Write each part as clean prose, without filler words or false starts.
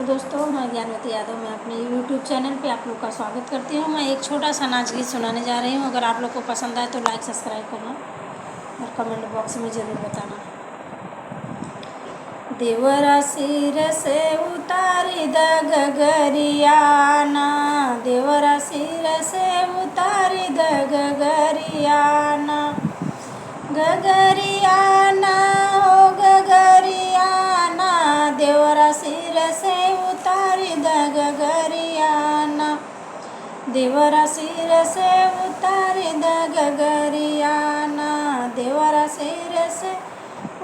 दोस्तों, मैं ज्ञानवती यादव मैं अपने YouTube चैनल पे आप लोग का स्वागत करती हूँ। मैं एक छोटा सा नाच गीत सुनाने जा रही हूँ। अगर आप लोग को पसंद आए तो लाइक सब्सक्राइब करना और कमेंट बॉक्स में ज़रूर बताना। देवरा सिर से उतारी द गगरियाना, देवरा सिर से उतारी द गगरियाना, गगरियाना हो गगरियाना, देवरा सिर से उतारी द गगरियाना, देवरा सिर से उतारी द गगरियाना, देवरा सिर से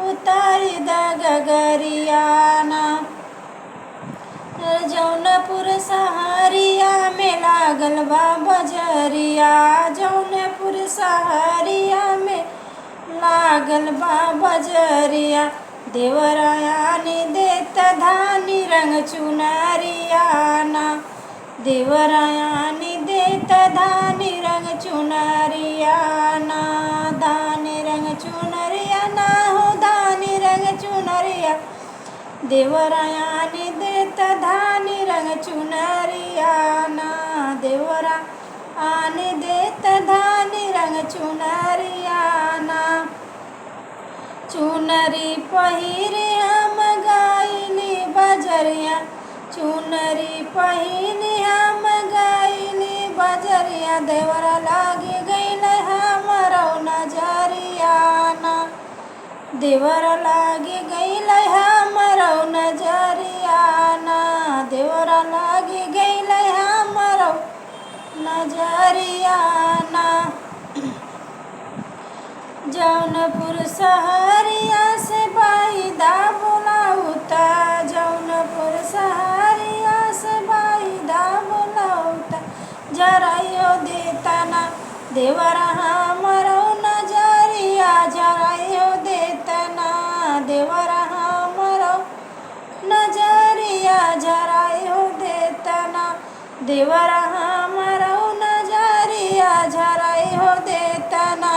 उतारी द गगरियाना। जौनपुर सहरिया में लागल बा बजरिया, जौनपुर सहरिया में लागल बा बजरिया, देवरायानी देत धानी रंग चुनरियाना, देवरायानी देत धानी रंग चुनरियाना, धानी रंग चुनरियाना हो धानी रंग चुनरिया, देवरायानी देत धानी रंग चुनरियाना, देवरा आने देत धानी रंग चुनरियाना। चुनरी पहिरे हम गाइली बजरिया, चुनरी पहिरे हम गाइली बजरिया, देवरा लागे गईल हमरो नजरियाना, देवरा लागे गईल हमरो नजरियाना, देवरा लागे गईल हमरो नजरियाना। जौनपुर सहरिया से बाईदा बुलाउता, जौनपुर सहरिया से बाईदा बुलाउता, जराइयो देतना देवरा हमरो नजरिया, जराइयो देतना देवरा हमरो नजरिया, जराइयो देतना देवरा हमरो नजरिया, जराइयो देतना।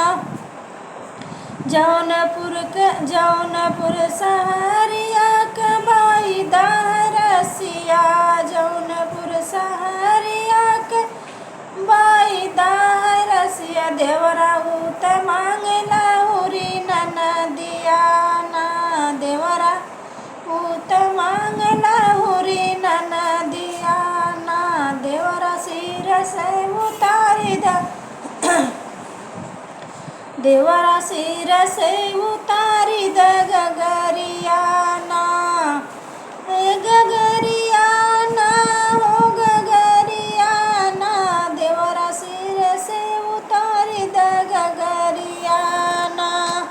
जौनपुर सहरिया के बाईदा रसिया, जौनपुर सहरिया के बाईदा रसिया, देवरा उत मांगला उरी ननदियाना, देवरा उत मांगला उरी ननदियाना, देवरा सिर से उतारी द देवरा सिर से उतारी द गगरिया।